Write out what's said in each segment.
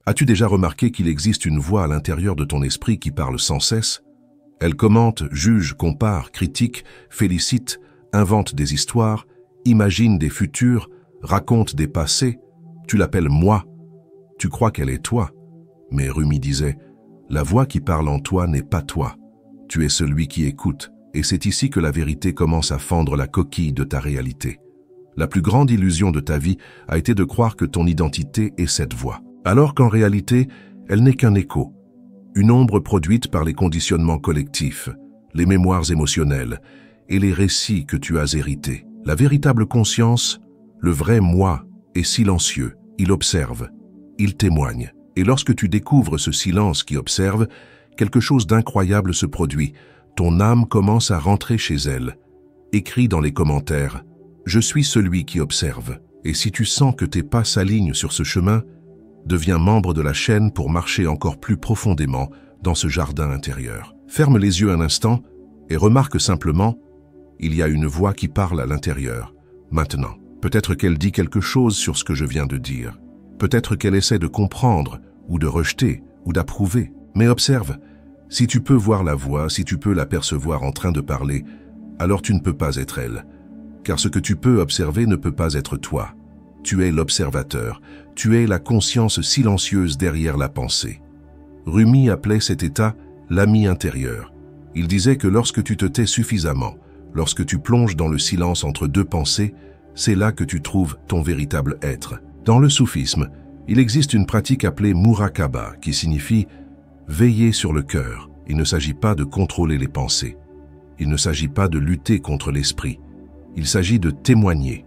As-tu déjà remarqué qu'il existe une voix à l'intérieur de ton esprit qui parle sans cesse? Elle commente, juge, compare, critique, félicite, invente des histoires, imagine des futurs, raconte des passés. Tu l'appelles « moi ». Tu crois qu'elle est toi. Mais Rumi disait, la voix qui parle en toi n'est pas toi. Tu es celui qui écoute, et c'est ici que la vérité commence à fendre la coquille de ta réalité. La plus grande illusion de ta vie a été de croire que ton identité est cette voix, alors qu'en réalité, elle n'est qu'un écho, une ombre produite par les conditionnements collectifs, les mémoires émotionnelles et les récits que tu as hérités. La véritable conscience, le vrai moi, est silencieux, il observe, il témoigne. Et lorsque tu découvres ce silence qui observe, quelque chose d'incroyable se produit. Ton âme commence à rentrer chez elle. Écris dans les commentaires « Je suis celui qui observe ». Et si tu sens que tes pas s'alignent sur ce chemin, deviens membre de la chaîne pour marcher encore plus profondément dans ce jardin intérieur. Ferme les yeux un instant et remarque simplement « Il y a une voix qui parle à l'intérieur. Maintenant, peut-être qu'elle dit quelque chose sur ce que je viens de dire. Peut-être qu'elle essaie de comprendre, ou de rejeter, ou d'approuver. Mais observe, si tu peux voir la voix, si tu peux l'apercevoir en train de parler, alors tu ne peux pas être elle. Car ce que tu peux observer ne peut pas être toi. Tu es l'observateur, tu es la conscience silencieuse derrière la pensée. Rumi appelait cet état l'ami intérieur. Il disait que lorsque tu te tais suffisamment, lorsque tu plonges dans le silence entre deux pensées, c'est là que tu trouves ton véritable être. Dans le soufisme, il existe une pratique appelée muraqaba, qui signifie veiller sur le cœur. Il ne s'agit pas de contrôler les pensées. Il ne s'agit pas de lutter contre l'esprit. Il s'agit de témoigner.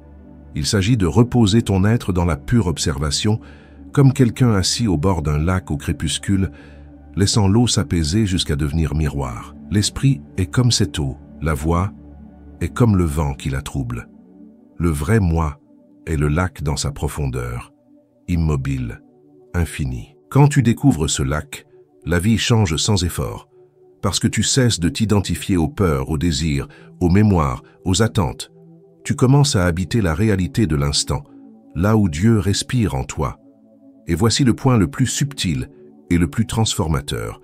Il s'agit de reposer ton être dans la pure observation, comme quelqu'un assis au bord d'un lac au crépuscule, laissant l'eau s'apaiser jusqu'à devenir miroir. L'esprit est comme cette eau, la voix est comme le vent qui la trouble. Le vrai moi est le lac dans sa profondeur, immobile, infini. Quand tu découvres ce lac, la vie change sans effort, parce que tu cesses de t'identifier aux peurs, aux désirs, aux mémoires, aux attentes. Tu commences à habiter la réalité de l'instant, là où Dieu respire en toi. Et voici le point le plus subtil et le plus transformateur.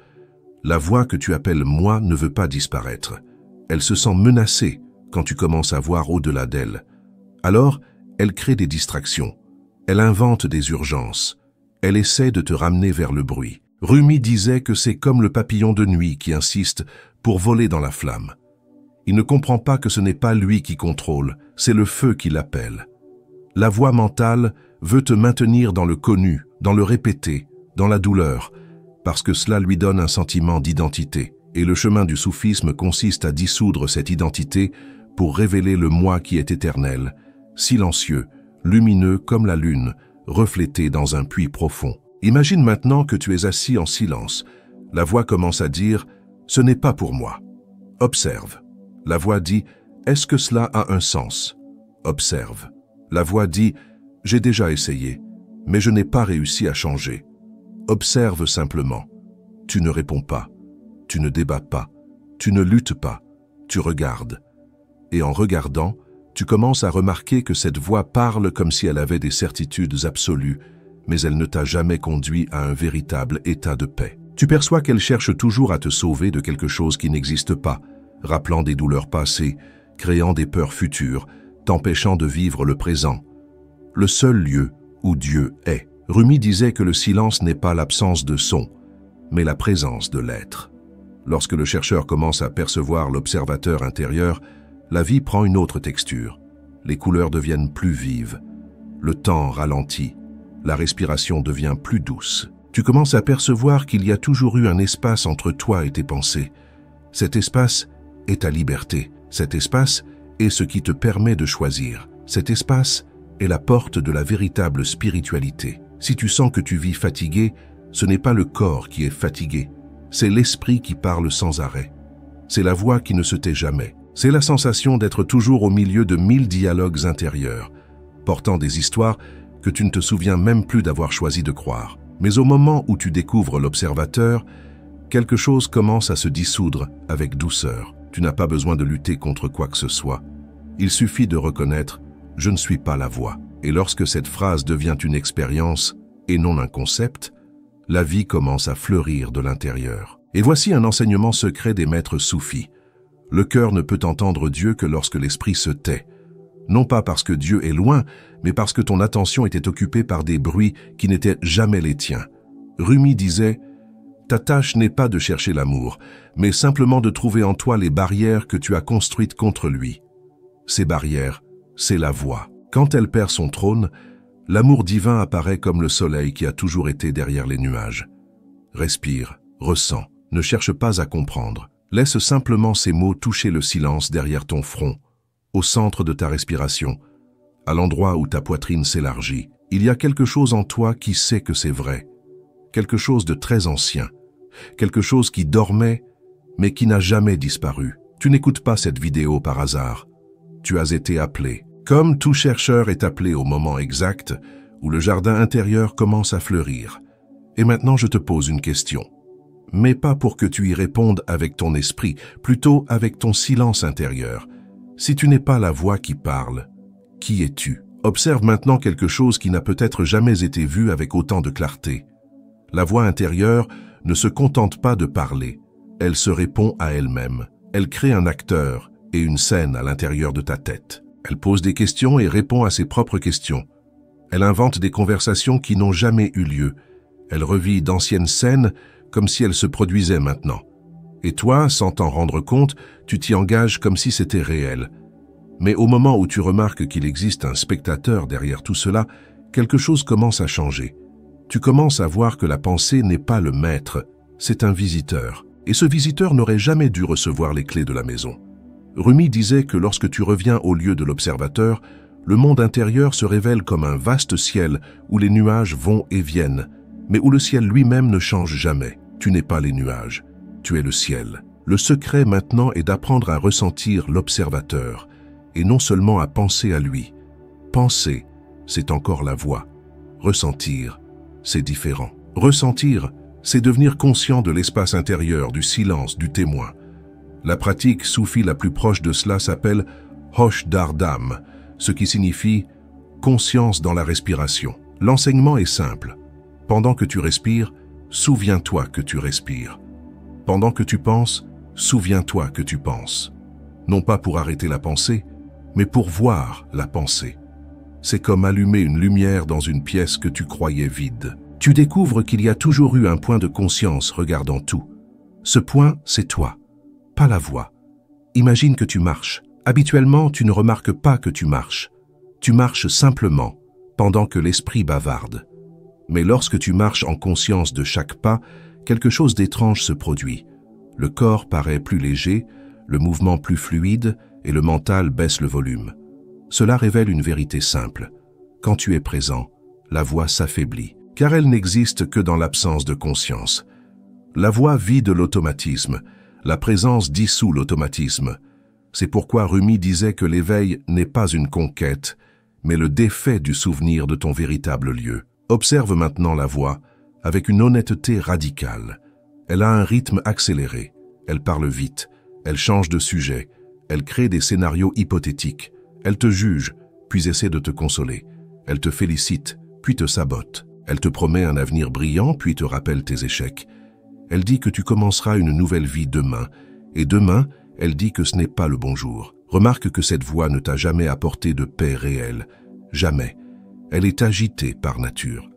La voix que tu appelles « moi » ne veut pas disparaître. Elle se sent menacée quand tu commences à voir au-delà d'elle. Alors, elle crée des distractions. Elle invente des urgences. Elle essaie de te ramener vers le bruit. Rumi disait que c'est comme le papillon de nuit qui insiste pour voler dans la flamme. Il ne comprend pas que ce n'est pas lui qui contrôle, c'est le feu qui l'appelle. La voix mentale veut te maintenir dans le connu, dans le répété, dans la douleur, parce que cela lui donne un sentiment d'identité. Et le chemin du soufisme consiste à dissoudre cette identité pour révéler le moi qui est éternel, silencieux, lumineux comme la lune, reflété dans un puits profond. Imagine maintenant que tu es assis en silence. La voix commence à dire « Ce n'est pas pour moi ». Observe. La voix dit « Est-ce que cela a un sens ?» Observe. La voix dit « J'ai déjà essayé, mais je n'ai pas réussi à changer ». Observe simplement. Tu ne réponds pas, tu ne débats pas, tu ne luttes pas, tu regardes. Et en regardant, tu commences à remarquer que cette voix parle comme si elle avait des certitudes absolues, mais elle ne t'a jamais conduit à un véritable état de paix. Tu perçois qu'elle cherche toujours à te sauver de quelque chose qui n'existe pas, rappelant des douleurs passées, créant des peurs futures, t'empêchant de vivre le présent. Le seul lieu où Dieu est. Rumi disait que le silence n'est pas l'absence de son, mais la présence de l'être. Lorsque le chercheur commence à percevoir l'observateur intérieur, la vie prend une autre texture. Les couleurs deviennent plus vives. Le temps ralentit. La respiration devient plus douce. Tu commences à percevoir qu'il y a toujours eu un espace entre toi et tes pensées. Cet espace est ta liberté. Cet espace est ce qui te permet de choisir. Cet espace est la porte de la véritable spiritualité. Si tu sens que tu vis fatigué, ce n'est pas le corps qui est fatigué. C'est l'esprit qui parle sans arrêt. C'est la voix qui ne se tait jamais. C'est la sensation d'être toujours au milieu de 1000 dialogues intérieurs, portant des histoires que tu ne te souviens même plus d'avoir choisi de croire. Mais au moment où tu découvres l'observateur, quelque chose commence à se dissoudre avec douceur. Tu n'as pas besoin de lutter contre quoi que ce soit. Il suffit de reconnaître « je ne suis pas la voix ». Et lorsque cette phrase devient une expérience et non un concept, La vie commence à fleurir de l'intérieur. Et voici un enseignement secret des maîtres soufis. Le cœur ne peut entendre Dieu que lorsque l'esprit se tait. Non pas parce que Dieu est loin, mais parce que ton attention était occupée par des bruits qui n'étaient jamais les tiens. Rumi disait « Ta tâche n'est pas de chercher l'amour, mais simplement de trouver en toi les barrières que tu as construites contre lui. Ces barrières, c'est la voix. Quand elle perd son trône, l'amour divin apparaît comme le soleil qui a toujours été derrière les nuages. Respire, ressens, ne cherche pas à comprendre. Laisse simplement ces mots toucher le silence derrière ton front, au centre de ta respiration, à l'endroit où ta poitrine s'élargit. Il y a quelque chose en toi qui sait que c'est vrai, quelque chose de très ancien, quelque chose qui dormait, mais qui n'a jamais disparu. Tu n'écoutes pas cette vidéo par hasard. Tu as été appelé. Comme tout chercheur est appelé au moment exact où le jardin intérieur commence à fleurir. Et maintenant je te pose une question. Mais pas pour que tu y répondes avec ton esprit, plutôt avec ton silence intérieur. Si tu n'es pas la voix qui parle, qui es-tu? Observe maintenant quelque chose qui n'a peut-être jamais été vu avec autant de clarté. La voix intérieure ne se contente pas de parler, elle se répond à elle-même. Elle crée un acteur et une scène à l'intérieur de ta tête. Elle pose des questions et répond à ses propres questions. Elle invente des conversations qui n'ont jamais eu lieu. Elle revit d'anciennes scènes comme si elles se produisaient maintenant. Et toi, sans t'en rendre compte, tu t'y engages comme si c'était réel. Mais au moment où tu remarques qu'il existe un spectateur derrière tout cela, quelque chose commence à changer. Tu commences à voir que la pensée n'est pas le maître, c'est un visiteur. Et ce visiteur n'aurait jamais dû recevoir les clés de la maison. Rumi disait que lorsque tu reviens au lieu de l'observateur, le monde intérieur se révèle comme un vaste ciel où les nuages vont et viennent, mais où le ciel lui-même ne change jamais. Tu n'es pas les nuages, tu es le ciel. Le secret maintenant est d'apprendre à ressentir l'observateur, et non seulement à penser à lui. Penser, c'est encore la voix. Ressentir, c'est différent. Ressentir, c'est devenir conscient de l'espace intérieur, du silence, du témoin. La pratique soufie la plus proche de cela s'appelle Hosh Dardam, ce qui signifie conscience dans la respiration. L'enseignement est simple. Pendant que tu respires, souviens-toi que tu respires. Pendant que tu penses, souviens-toi que tu penses. Non pas pour arrêter la pensée, mais pour voir la pensée. C'est comme allumer une lumière dans une pièce que tu croyais vide. Tu découvres qu'il y a toujours eu un point de conscience regardant tout. Ce point, c'est toi, pas la voix. Imagine que tu marches. Habituellement, tu ne remarques pas que tu marches. Tu marches simplement, pendant que l'esprit bavarde. Mais lorsque tu marches en conscience de chaque pas, quelque chose d'étrange se produit. Le corps paraît plus léger, le mouvement plus fluide et le mental baisse le volume. Cela révèle une vérité simple. Quand tu es présent, la voix s'affaiblit, car elle n'existe que dans l'absence de conscience. La voix vit de l'automatisme, la présence dissout l'automatisme. C'est pourquoi Rumi disait que l'éveil n'est pas une conquête, mais le défait du souvenir de ton véritable lieu. Observe maintenant la voix avec une honnêteté radicale. Elle a un rythme accéléré, elle parle vite, elle change de sujet, elle crée des scénarios hypothétiques, elle te juge, puis essaie de te consoler, elle te félicite, puis te sabote, elle te promet un avenir brillant, puis te rappelle tes échecs. Elle dit que tu commenceras une nouvelle vie demain, et demain, elle dit que ce n'est pas le bon jour. Remarque que cette voix ne t'a jamais apporté de paix réelle, jamais. Elle est agitée par nature.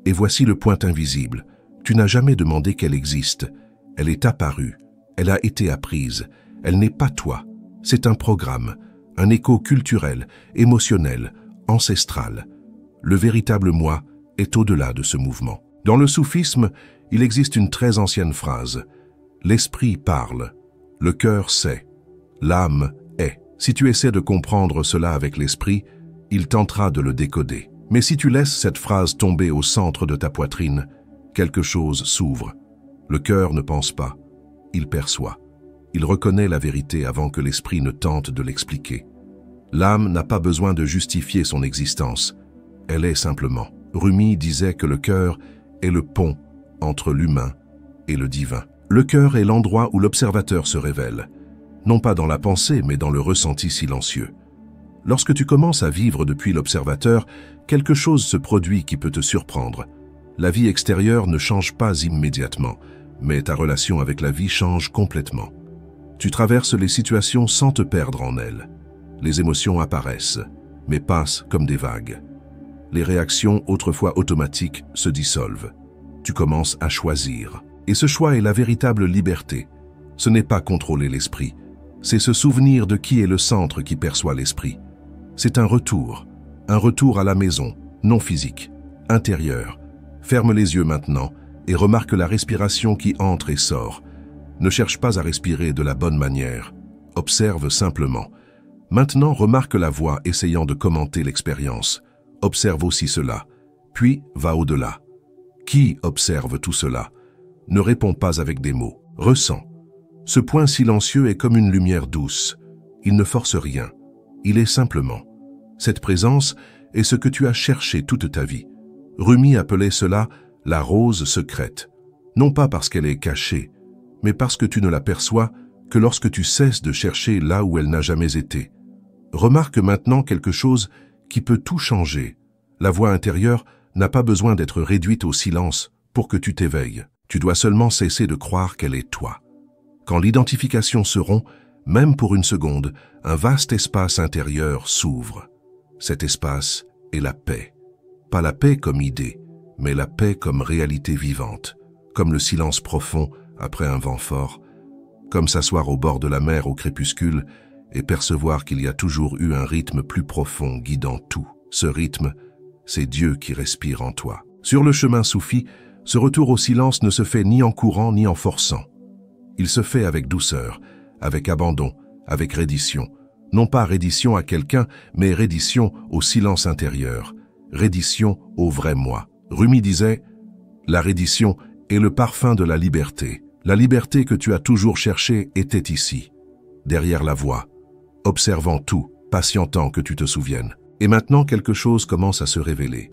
Et voici le point invisible. Tu n'as jamais demandé qu'elle existe. Elle est apparue. Elle a été apprise. Elle n'est pas toi. C'est un programme, un écho culturel, émotionnel, ancestral. Le véritable moi est au-delà de ce mouvement. Dans le soufisme, il existe une très ancienne phrase. L'esprit parle. Le cœur sait. L'âme est. Si tu essaies de comprendre cela avec l'esprit, il tentera de le décoder. Mais si tu laisses cette phrase tomber au centre de ta poitrine, quelque chose s'ouvre. Le cœur ne pense pas, il perçoit. Il reconnaît la vérité avant que l'esprit ne tente de l'expliquer. L'âme n'a pas besoin de justifier son existence. Elle est simplement. Rumi disait que le cœur est le pont entre l'humain et le divin. Le cœur est l'endroit où l'observateur se révèle, non pas dans la pensée, mais dans le ressenti silencieux. Lorsque tu commences à vivre depuis l'observateur, quelque chose se produit qui peut te surprendre. La vie extérieure ne change pas immédiatement, mais ta relation avec la vie change complètement. Tu traverses les situations sans te perdre en elles. Les émotions apparaissent, mais passent comme des vagues. Les réactions, autrefois automatiques, se dissolvent. Tu commences à choisir. Et ce choix est la véritable liberté. Ce n'est pas contrôler l'esprit. C'est se souvenir de qui est le centre qui perçoit l'esprit. C'est un retour à la maison, non physique, intérieur. Ferme les yeux maintenant et remarque la respiration qui entre et sort. Ne cherche pas à respirer de la bonne manière. Observe simplement. Maintenant, remarque la voix essayant de commenter l'expérience. Observe aussi cela, puis va au-delà. Qui observe tout cela? Ne réponds pas avec des mots. Ressens. Ce point silencieux est comme une lumière douce. Il ne force rien. Il est simplement. Cette présence est ce que tu as cherché toute ta vie. Rumi appelait cela la rose secrète. Non pas parce qu'elle est cachée, mais parce que tu ne l'aperçois que lorsque tu cesses de chercher là où elle n'a jamais été. Remarque maintenant quelque chose qui peut tout changer. La voix intérieure n'a pas besoin d'être réduite au silence pour que tu t'éveilles. Tu dois seulement cesser de croire qu'elle est toi. Quand l'identification se rompt, même pour une seconde, un vaste espace intérieur s'ouvre. Cet espace est la paix. Pas la paix comme idée, mais la paix comme réalité vivante, comme le silence profond après un vent fort, comme s'asseoir au bord de la mer au crépuscule et percevoir qu'il y a toujours eu un rythme plus profond guidant tout. Ce rythme, c'est Dieu qui respire en toi. Sur le chemin soufi, ce retour au silence ne se fait ni en courant ni en forçant. Il se fait avec douceur, avec abandon, avec reddition. Non pas reddition à quelqu'un, mais reddition au silence intérieur, reddition au vrai moi. Rumi disait, « La reddition est le parfum de la liberté. La liberté que tu as toujours cherchée était ici, derrière la voix, observant tout, patientant que tu te souviennes. Et maintenant quelque chose commence à se révéler.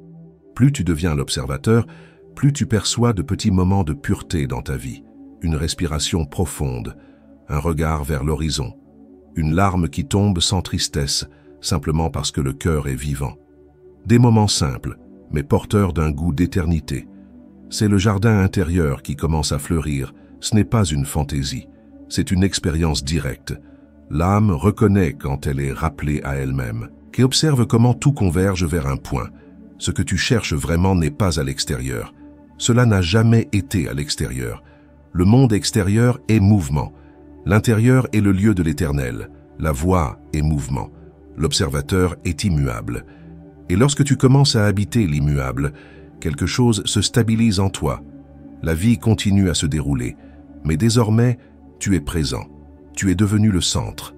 Plus tu deviens l'observateur, plus tu perçois de petits moments de pureté dans ta vie, une respiration profonde, un regard vers l'horizon, une larme qui tombe sans tristesse, simplement parce que le cœur est vivant. Des moments simples, mais porteurs d'un goût d'éternité. C'est le jardin intérieur qui commence à fleurir, ce n'est pas une fantaisie, c'est une expérience directe. L'âme reconnaît quand elle est rappelée à elle-même, qui observe comment tout converge vers un point. Ce que tu cherches vraiment n'est pas à l'extérieur. Cela n'a jamais été à l'extérieur. Le monde extérieur est mouvement. L'intérieur est le lieu de l'éternel. La voix est mouvement. L'observateur est immuable. Et lorsque tu commences à habiter l'immuable, quelque chose se stabilise en toi. La vie continue à se dérouler, mais désormais, tu es présent. Tu es devenu le centre.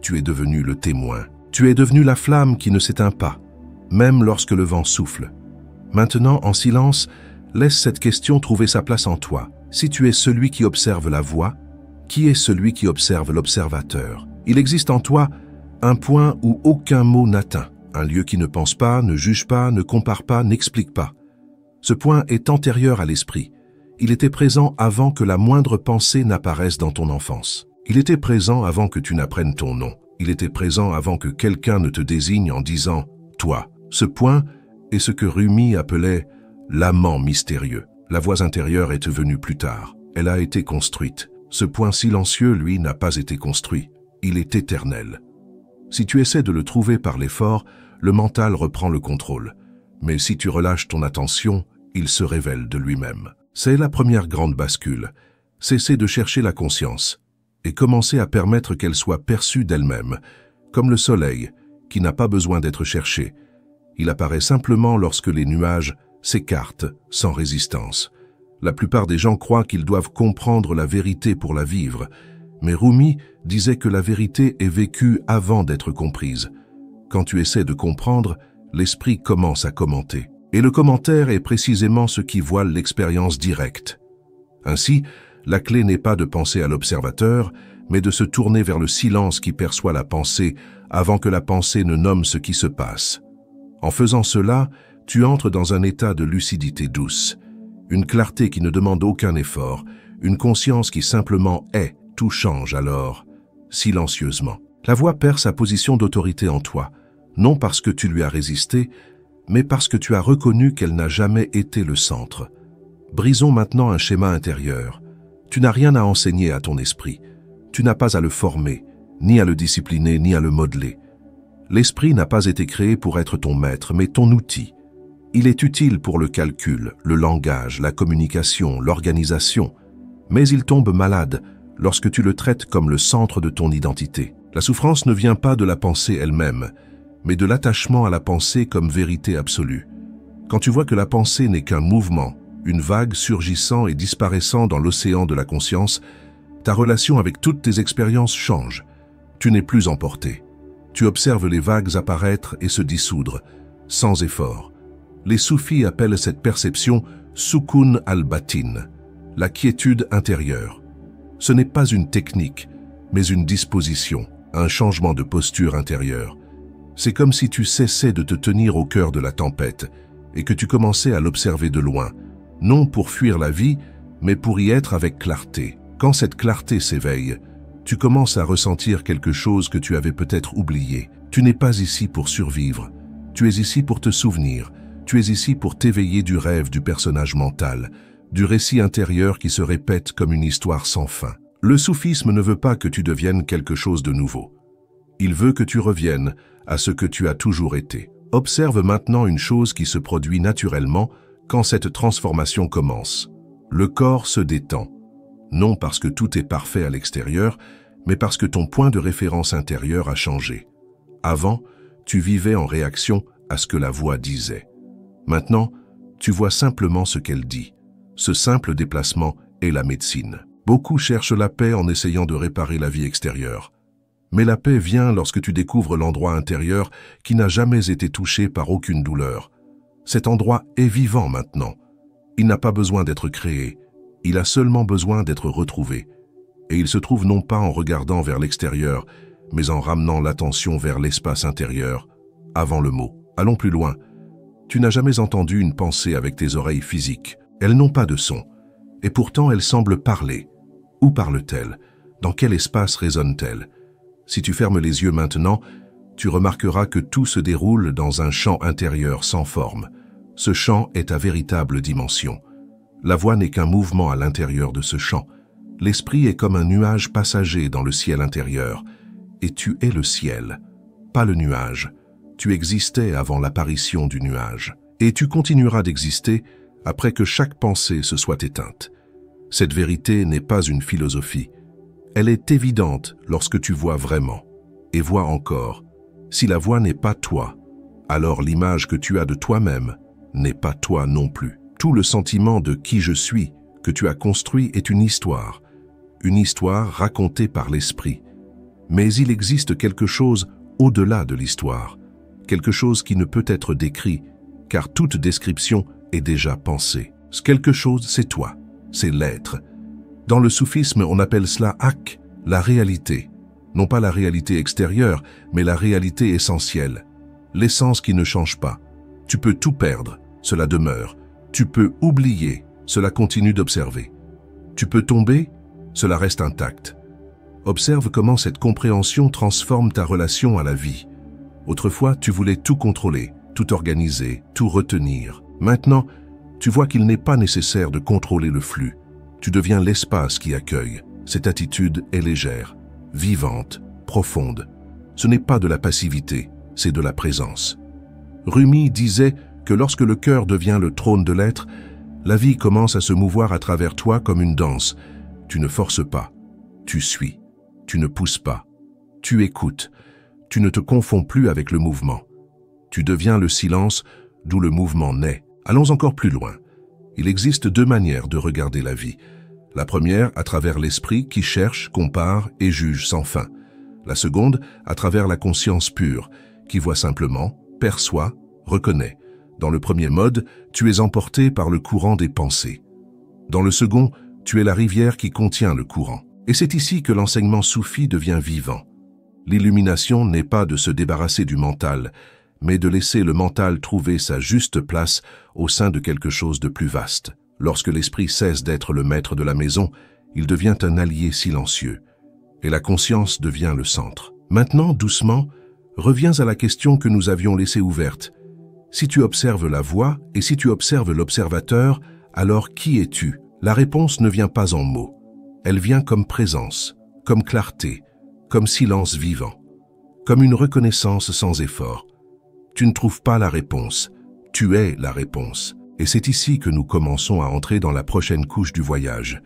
Tu es devenu le témoin. Tu es devenu la flamme qui ne s'éteint pas, même lorsque le vent souffle. Maintenant, en silence, laisse cette question trouver sa place en toi. Si tu es celui qui observe la voix, qui est celui qui observe l'observateur? Il existe en toi un point où aucun mot n'atteint, un lieu qui ne pense pas, ne juge pas, ne compare pas, n'explique pas. Ce point est antérieur à l'esprit. Il était présent avant que la moindre pensée n'apparaisse dans ton enfance. Il était présent avant que tu n'apprennes ton nom. Il était présent avant que quelqu'un ne te désigne en disant « toi ». Ce point est ce que Rumi appelait l'amant mystérieux. La voix intérieure est venue plus tard. Elle a été construite. Ce point silencieux, lui, n'a pas été construit. Il est éternel. Si tu essaies de le trouver par l'effort, le mental reprend le contrôle. Mais si tu relâches ton attention, il se révèle de lui-même. C'est la première grande bascule. Cesser de chercher la conscience et commencer à permettre qu'elle soit perçue d'elle-même, comme le soleil, qui n'a pas besoin d'être cherché. Il apparaît simplement lorsque les nuages s'écartent sans résistance. La plupart des gens croient qu'ils doivent comprendre la vérité pour la vivre, mais Rumi disait que la vérité est vécue avant d'être comprise. Quand tu essaies de comprendre, l'esprit commence à commenter. Et le commentaire est précisément ce qui voile l'expérience directe. Ainsi, la clé n'est pas de penser à l'observateur, mais de se tourner vers le silence qui perçoit la pensée avant que la pensée ne nomme ce qui se passe. En faisant cela, tu entres dans un état de lucidité douce, une clarté qui ne demande aucun effort, une conscience qui simplement est. Tout change alors, silencieusement. La voix perd sa position d'autorité en toi, non parce que tu lui as résisté, mais parce que tu as reconnu qu'elle n'a jamais été le centre. Brisons maintenant un schéma intérieur. Tu n'as rien à enseigner à ton esprit. Tu n'as pas à le former, ni à le discipliner, ni à le modeler. L'esprit n'a pas été créé pour être ton maître, mais ton outil. Il est utile pour le calcul, le langage, la communication, l'organisation. Mais il tombe malade lorsque tu le traites comme le centre de ton identité. La souffrance ne vient pas de la pensée elle-même, mais de l'attachement à la pensée comme vérité absolue. Quand tu vois que la pensée n'est qu'un mouvement, une vague surgissant et disparaissant dans l'océan de la conscience, ta relation avec toutes tes expériences change. Tu n'es plus emporté. Tu observes les vagues apparaître et se dissoudre, sans effort. Les soufis appellent cette perception « soukoun al-batin », la quiétude intérieure. Ce n'est pas une technique, mais une disposition, un changement de posture intérieure. C'est comme si tu cessais de te tenir au cœur de la tempête et que tu commençais à l'observer de loin, non pour fuir la vie, mais pour y être avec clarté. Quand cette clarté s'éveille, tu commences à ressentir quelque chose que tu avais peut-être oublié. Tu n'es pas ici pour survivre, tu es ici pour te souvenir, tu es ici pour t'éveiller du rêve du personnage mental, du récit intérieur qui se répète comme une histoire sans fin. Le soufisme ne veut pas que tu deviennes quelque chose de nouveau. Il veut que tu reviennes à ce que tu as toujours été. Observe maintenant une chose qui se produit naturellement quand cette transformation commence. Le corps se détend, non parce que tout est parfait à l'extérieur, mais parce que ton point de référence intérieur a changé. Avant, tu vivais en réaction à ce que la voix disait. Maintenant, tu vois simplement ce qu'elle dit. Ce simple déplacement est la médecine. Beaucoup cherchent la paix en essayant de réparer la vie extérieure. Mais la paix vient lorsque tu découvres l'endroit intérieur qui n'a jamais été touché par aucune douleur. Cet endroit est vivant maintenant. Il n'a pas besoin d'être créé. Il a seulement besoin d'être retrouvé. Et il se trouve non pas en regardant vers l'extérieur, mais en ramenant l'attention vers l'espace intérieur, avant le mot. Allons plus loin. Tu n'as jamais entendu une pensée avec tes oreilles physiques. Elles n'ont pas de son. Et pourtant, elles semblent parler. Où parle-t-elle? Dans quel espace résonne-t-elle? Si tu fermes les yeux maintenant, tu remarqueras que tout se déroule dans un champ intérieur sans forme. Ce champ est ta véritable dimension. La voix n'est qu'un mouvement à l'intérieur de ce champ. L'esprit est comme un nuage passager dans le ciel intérieur. Et tu es le ciel, pas le nuage. Tu existais avant l'apparition du nuage. Et tu continueras d'exister après que chaque pensée se soit éteinte. Cette vérité n'est pas une philosophie. Elle est évidente lorsque tu vois vraiment. Et vois encore, si la voix n'est pas toi, alors l'image que tu as de toi-même n'est pas toi non plus. Tout le sentiment de qui je suis que tu as construit est une histoire racontée par l'esprit. Mais il existe quelque chose au-delà de l'histoire, quelque chose qui ne peut être décrit, car toute description est déjà pensée. Ce quelque chose, c'est toi, c'est l'être. Dans le soufisme, on appelle cela haq, la réalité. Non pas la réalité extérieure, mais la réalité essentielle. L'essence qui ne change pas. Tu peux tout perdre, cela demeure. Tu peux oublier, cela continue d'observer. Tu peux tomber, cela reste intact. Observe comment cette compréhension transforme ta relation à la vie. Autrefois, tu voulais tout contrôler, tout organiser, tout retenir. Maintenant, tu vois qu'il n'est pas nécessaire de contrôler le flux. Tu deviens l'espace qui accueille. Cette attitude est légère, vivante, profonde. Ce n'est pas de la passivité, c'est de la présence. Rumi disait que lorsque le cœur devient le trône de l'être, la vie commence à se mouvoir à travers toi comme une danse. Tu ne forces pas, tu suis, tu ne pousses pas, tu écoutes, tu ne te confonds plus avec le mouvement. Tu deviens le silence d'où le mouvement naît. Allons encore plus loin. Il existe deux manières de regarder la vie. La première, à travers l'esprit qui cherche, compare et juge sans fin. La seconde, à travers la conscience pure, qui voit simplement, perçoit, reconnaît. Dans le premier mode, tu es emporté par le courant des pensées. Dans le second, tu es la rivière qui contient le courant. Et c'est ici que l'enseignement soufi devient vivant. L'illumination n'est pas de se débarrasser du mental, mais de laisser le mental trouver sa juste place au sein de quelque chose de plus vaste. Lorsque l'esprit cesse d'être le maître de la maison, il devient un allié silencieux, et la conscience devient le centre. Maintenant, doucement, reviens à la question que nous avions laissée ouverte. Si tu observes la voix et si tu observes l'observateur, alors qui es-tu? La réponse ne vient pas en mots. Elle vient comme présence, comme clarté, comme silence vivant, comme une reconnaissance sans effort. Tu ne trouves pas la réponse, tu es la réponse. Et c'est ici que nous commençons à entrer dans la prochaine couche du voyage.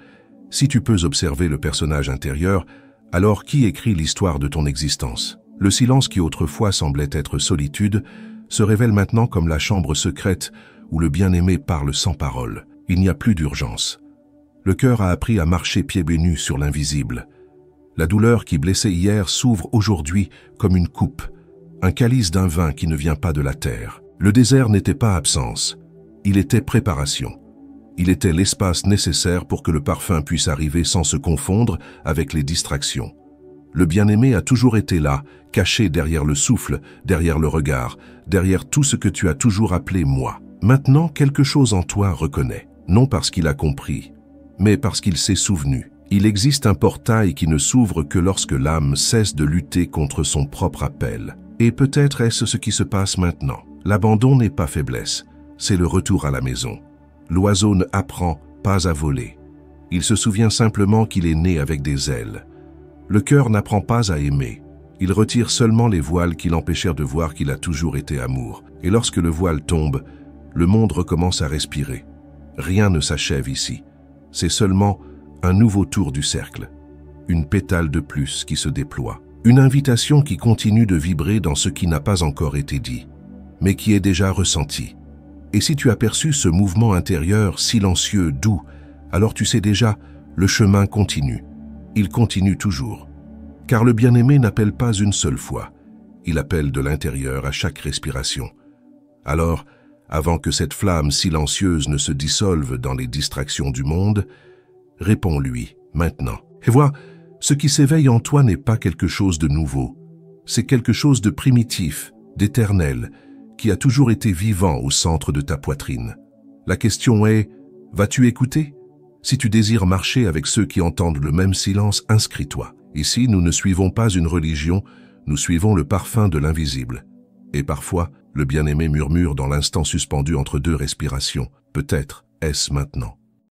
Si tu peux observer le personnage intérieur, alors qui écrit l'histoire de ton existence? Le silence qui autrefois semblait être solitude se révèle maintenant comme la chambre secrète où le bien-aimé parle sans parole. Il n'y a plus d'urgence. Le cœur a appris à marcher pieds nus sur l'invisible. La douleur qui blessait hier s'ouvre aujourd'hui comme une coupe, un calice d'un vin qui ne vient pas de la terre. Le désert n'était pas absence, il était préparation. Il était l'espace nécessaire pour que le parfum puisse arriver sans se confondre avec les distractions. Le bien-aimé a toujours été là, caché derrière le souffle, derrière le regard, derrière tout ce que tu as toujours appelé moi. Maintenant, quelque chose en toi reconnaît, non parce qu'il a compris, mais parce qu'il s'est souvenu. Il existe un portail qui ne s'ouvre que lorsque l'âme cesse de lutter contre son propre appel. Et peut-être est-ce ce qui se passe maintenant. L'abandon n'est pas faiblesse, c'est le retour à la maison. L'oiseau ne apprend pas à voler. Il se souvient simplement qu'il est né avec des ailes. Le cœur n'apprend pas à aimer. Il retire seulement les voiles qui l'empêchèrent de voir qu'il a toujours été amour. Et lorsque le voile tombe, le monde recommence à respirer. Rien ne s'achève ici. C'est seulement un nouveau tour du cercle. Une pétale de plus qui se déploie. Une invitation qui continue de vibrer dans ce qui n'a pas encore été dit, mais qui est déjà ressenti. Et si tu as perçu ce mouvement intérieur silencieux, doux, alors tu sais déjà, le chemin continue. Il continue toujours. Car le bien-aimé n'appelle pas une seule fois. Il appelle de l'intérieur à chaque respiration. Alors, avant que cette flamme silencieuse ne se dissolve dans les distractions du monde, réponds-lui maintenant. Et vois, ce qui s'éveille en toi n'est pas quelque chose de nouveau. C'est quelque chose de primitif, d'éternel, qui a toujours été vivant au centre de ta poitrine. La question est, vas-tu écouter? Si tu désires marcher avec ceux qui entendent le même silence, inscris-toi. Ici, nous ne suivons pas une religion, nous suivons le parfum de l'invisible. Et parfois, le bien-aimé murmure dans l'instant suspendu entre deux respirations. Peut-être est-ce maintenant.